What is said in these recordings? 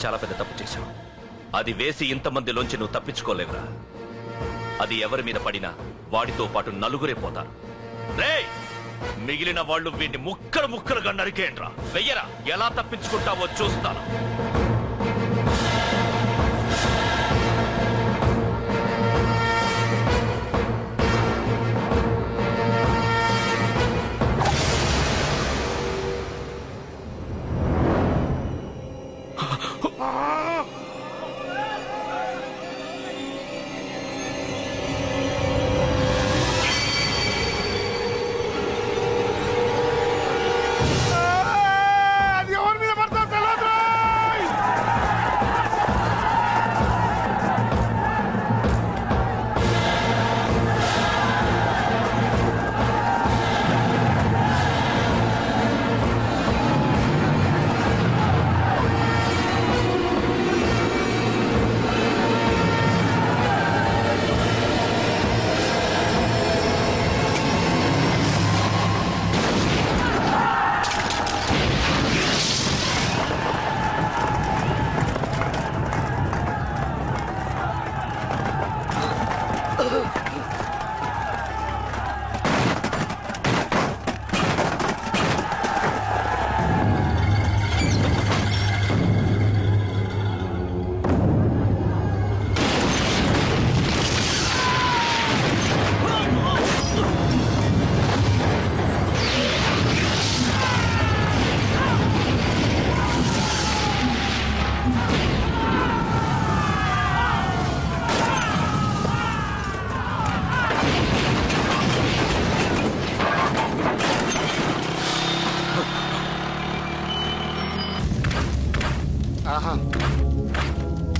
చాలా పెద్ద తప్పు చేశావు. అది వేసి ఇంతమందిలోంచి నువ్వు తప్పించుకోలేవురా. అది ఎవరి మీద పడినా వాడితో పాటు నలుగురే పోతారు. రేయ్, మిగిలిన వాళ్ళు వీడిని ముక్కలు ముక్కలుగా నరికేయండ్రా. వెయ్యరా, ఎలా తప్పించుకుంటావో చూస్తాను.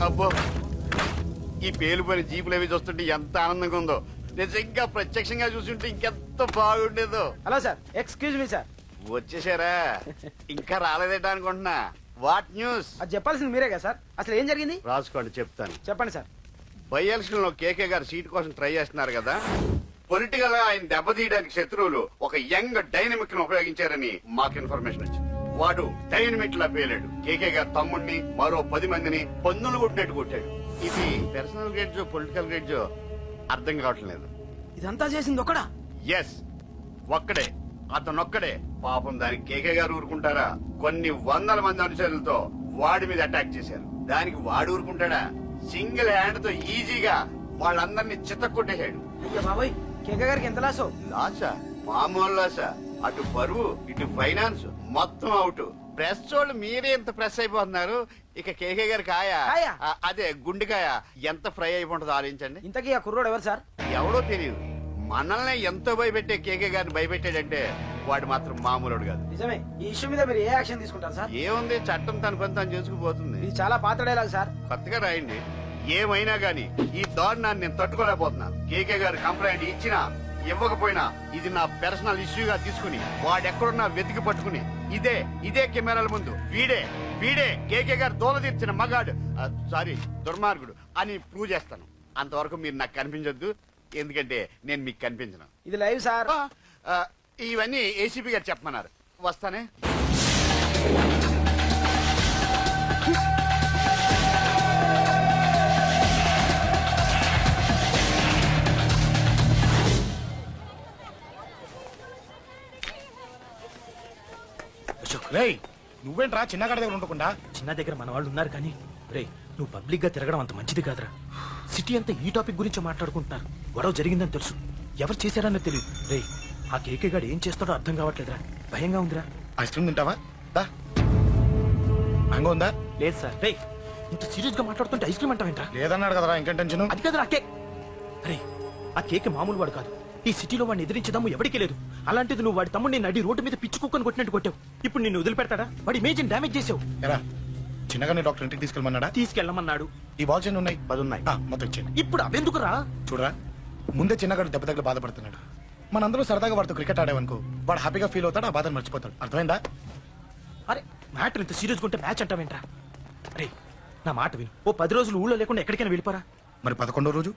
అబ్బో, ఈ పేలుపోయిన జీపులు అవి చూస్తుంటే ఎంత ఆనందంగా ఉందో. నిజంగా ప్రత్యక్షంగా చూస్తుంటే ఇంకెంత బాగుండేదో. Hello sir, excuse me sir. వచ్చేసారా? ఇంకా రాలేదేటా అనుకుంటున్నా. What news? అది చెప్పాల్సింది మీరే కదా సార్. అసలు ఏం జరిగింది? రాసుకోండి, చెప్తాను. చెప్పండి సార్. బై ఎలక్షన్ లో కేకే గారు సీట్ కోసం ట్రై చేస్తున్నారు కదా. పొలిటికల్ గా ఆయన దెబ్బతీయడానికి శత్రువులు ఒక యంగ్ డైనమిక్ ను ఉపయోగించారని మాకు ఇన్ఫర్మేషన్ వచ్చింది. వాడు డైనమిక్ లా పేలాడు. కేకే గారు తమ్ముడిని, మరో 10 మందిని పన్నులు కొట్టినట్టు కొట్టాడు. ఇది పర్సనల్ గ్రేడ్జో పొలిటికల్ గ్రేడ్జో అర్థం కావట్లేదు. ఇదంతా చేసింది ఒకడా? ఎస్, ఒక్కడే. అతనొక్కడే. పాపం దానికి కేకే గారు ఊరుకుంటారా? కొన్ని వందల మంది అనుచరులతో వాడి మీద అటాక్ చేశారు. దానికి వాడు ఊరుకుంటాడా? సింగిల్ హ్యాండ్ తో ఈజీగా వాళ్ళందరినీ చిత్తకొట్టేశాడు. అయ్యో బాబాయ్, కేకే గారికి ఎంత లాసో? లాసా? మామూలు లాసా? అటు పరువు, ఇటు ఫైనాన్స్, మొత్తం అవుట్. ప్రెస్ వాళ్ళు మీరే ఎంత ప్రెస్ అయిపోతున్నారు. ఇక కేకే గారి కాయ, అదే గుండెకాయ ఎంత ఫ్రై అయిపోతుందో ఆలోచించండి. ఇంతకీ ఆ కుర్రోడు ఎవరు సార్? ఎవడో తెలియదు. మనల్ని ఎంతో భయపెట్టే కేకే గారిని భయపెట్టాడంటే వాడు మాత్రం మామూలుడు కాదు. నిజమే. ఈ ఇష్యూ మీద మీరు ఏ యాక్షన్ తీసుకుంటారు సార్? ఏముంది, చట్టం తన పని తను చేసుకుపోతుంది. ఇది చాలా పాత డైలాగ్ సార్. కొత్తగా రాయండి. ఏమైనా గానీ ఈ దారుణాన్ని నేను తట్టుకోలేకపోతున్నాను. కేకే గారు కంప్లైంట్ ఇచ్చినా ఇవ్వకపోయినా ఇది నా పర్సనల్ ఇష్యూగా తీసుకుని వాడెక్కడున్నా వెతికి పట్టుకుని ఇదే కెమెరాల ముందు వీడే కేకే గారు దోల తీర్చిన మగాడు, సారీ దుర్మార్గుడు అని ప్రూవ్ చేస్తాను. అంతవరకు మీరు నాకు కనిపించొద్దు, ఎందుకంటే నేను మీకు కనిపించను. ఇది లైవ్ సార్. ఇవన్నీ ఏసీపీ గారు చెప్పమన్నారు. వస్తానే. రేయ్, నువ్వేంట్రా చిన్నగాడి దగ్గర ఉండకుండా? చిన్న దగ్గర మన వాళ్ళు ఉన్నారు కానీ రే, నువ్వు పబ్లిక్ గా తిరగడం అంత మంచిది కాదురా. సిటీ అంతా ఈ టాపిక్ గురించి మాట్లాడుకుంటున్నారు. గొడవ జరిగిందని తెలుసు, ఎవరు చేశారని తెలియదు. రే, ఆ కేకే గాడు ఏం చేస్తాడో అర్థం కావట్లేదురా. భయంగా ఉందిరా. ఐస్ క్రీమ్ తింటావా? మ్యాంగో ఉందా? లేదు సార్. రే, ఇంత సీరియస్ గా మాట్లాడుతుంటే ఐస్ క్రీమ్ అంటావేంట్రా? లేదన్నాడు కదరా, ఇంకేం టెన్షన్? అది కదరా కేక్. రే, ఆ కేక్ మామూలు వాడు కాదు. ఈ సిటీలో వాడిని ఎదిరించదాము ఎవరికీ లేదు. అలాంటిది నువ్వు వాడి తమ్ముడిని నడి రోడ్డు మీద పిచ్చి కుక్కని కొట్టినట్టు కొట్టావు. ఇప్పుడు నిన్ను వదిలిపెడతాడా? వాడి ఇమేజ్ డ్యామేజ్ చేసావు. ఎరా, చిన్నగానే డాక్టర్ ఇంటికి తీసుకెళ్ళమన్నాడా? తీసుకెళ్ళమన్నాడు. ఈ బాల్స్ ఎన్ని ఉన్నాయి? 10 ఉన్నాయి. మొత్తం ఇచ్చేయండి. ఇప్పుడు అవెందుకురా? చూడరా, ముందే చిన్నగాడు దెబ్బ తగిలి బాధపడుతున్నాడు. మనందరూ సరదాగా వాడితో క్రికెట్ ఆడేవనుకో, వాడు హ్యాపీగా ఫీల్ అవుతాడు, ఆ బాధను మర్చిపోతాడు. అర్థమైందా? అరే, మ్యాటర్ ఇంత సీరియస్ గా ఉంటే మ్యాచ్ అంటావేంట్రా? అరే, నా మాట విను. ఓ 10 రోజులు ఊళ్ళో లేకుండా ఎక్కడికైనా వెళ్ళిపోరా. మరి 11వ రోజు?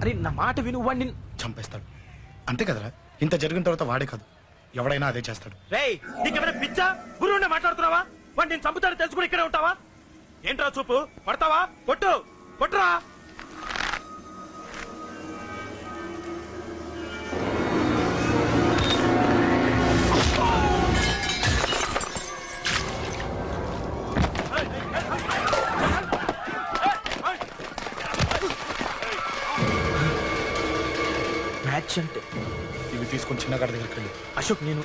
అరే, నా మాట విను. వాడిని చంపేస్తాడు. అంతే కదరా? ఇంత జరిగిన తర్వాత వాడే కాదు, ఎవడైనా అదే చేస్తాడు. రేయ్, నీకేమైనా పిచ్చా? గురువునే మాట్లాడుతున్నావా? వాడు నేను చంపుతాడు తెలుసుకుని ఇక్కడే ఉంటావా? ఏంట్రా చూపు పడతావా కొట్టు కొట్టురా మ్యాచ్ అంటే ఇవి తీసుకొని చిన్నగాడి దగ్గరికి వెళ్ళి అశోక్ నేను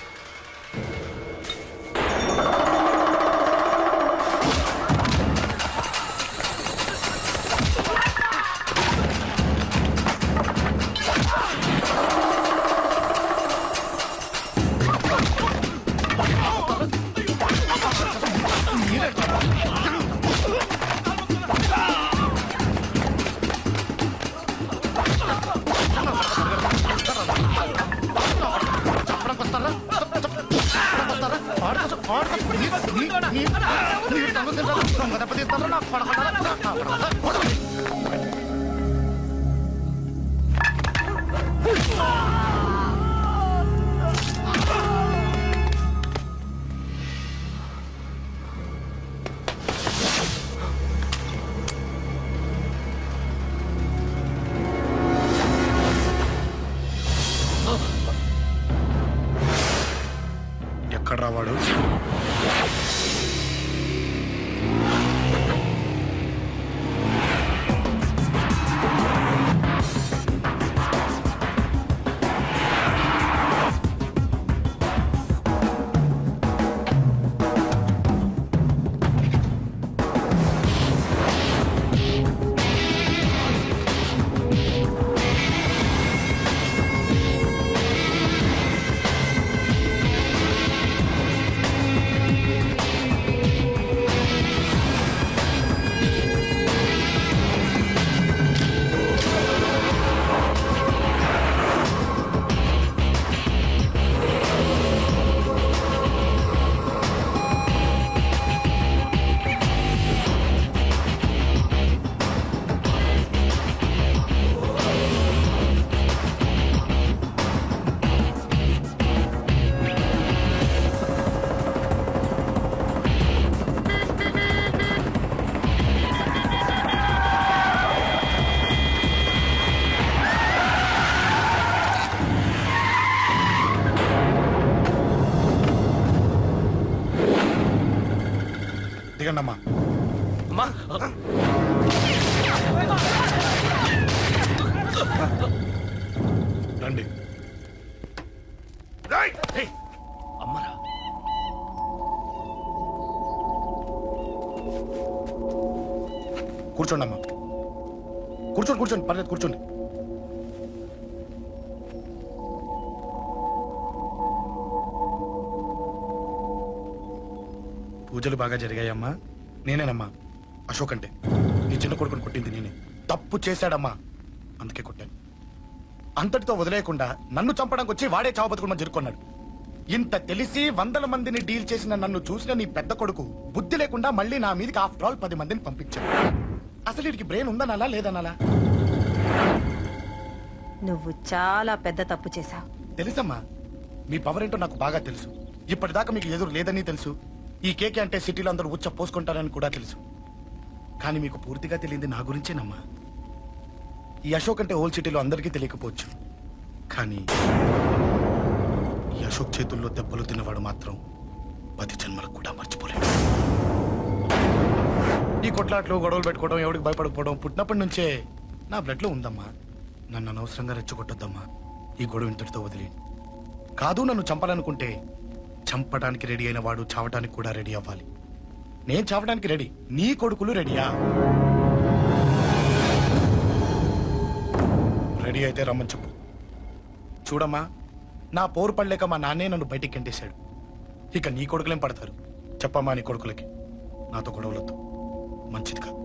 ఎక్కడ రావాడు? దిగండమ్మా. అమ్మా రండి. ఏయ్, అమ్మరా కూర్చోండి అమ్మా. కూర్చోండి కూర్చోండి, పర్లేదు కూర్చోండి. పూజలు బాగా జరిగాయమ్మా? నేనేనమ్మా అశోక్ అంటే. నీ చిన్న కొడుకుని కొట్టింది నేనే. తప్పు చేశాడమ్మా, అందుకే కొట్టాను. అంతటితో వదిలేయకుండా నన్ను చంపడానికి వచ్చి వాడే చావు బతుకుని జరుకున్నాడు. ఇంత తెలిసి 100 మందిని డీల్ చేసిన నన్ను చూసిన నీ పెద్ద కొడుకు బుద్ధి లేకుండా మళ్ళీ నా మీదకి ఆఫ్టర్ ఆల్ 10 మందిని పంపించాడు. అసలు వీడికి బ్రెయిన్ ఉందనాలా లేదనాలా? నువ్వు చాలా పెద్ద తప్పు చేశావు. తెలుసమ్మా, మీ పవర్ ఏంటో నాకు బాగా తెలుసు. ఇప్పటిదాకా మీకు ఎదురు లేదని తెలుసు. ఈ కేకే అంటే సిటీలో అందరూ ఉచ్చ పోసుకుంటారని కూడా తెలుసు. కానీ మీకు పూర్తిగా తెలియంది నా గురించేనమ్మా. ఈ అశోక్ అంటే హోల్ సిటీలో అందరికీ తెలియకపోవచ్చు, కానీ ఈ అశోక్ చేతుల్లో దెబ్బలు తిన్నవాడు మాత్రం 10 జన్మలకు కూడా మర్చిపోలేడు. ఈ కొట్లాట్లు గొడవలు పెట్టుకోవడం, ఎవరికి భయపడకపోవడం పుట్టినప్పటి నుంచే నా బ్లడ్ లో ఉందమ్మా. నన్ను అనవసరంగా రెచ్చగొట్టొద్దమ్మా. ఈ గొడవ ఇంతటితో వదిలి. కాదు, నన్ను చంపాలనుకుంటే చంపడానికి రెడీ అయిన వాడు చావటానికి కూడా రెడీ అవ్వాలి. నేను చావడానికి రెడీ, నీ కొడుకులు రెడీయా? రెడీ అయితే రమ్మని చెప్పు. చూడమ్మా, నా పోరు పడలేక మా నాన్నే నన్ను బయటికి గెంటేశాడు. ఇక నీ కొడుకులేం పడతారు? చెప్పమ్మా నీ కొడుకులకి నాతో గొడవలొద్దు, మంచిది కాదు.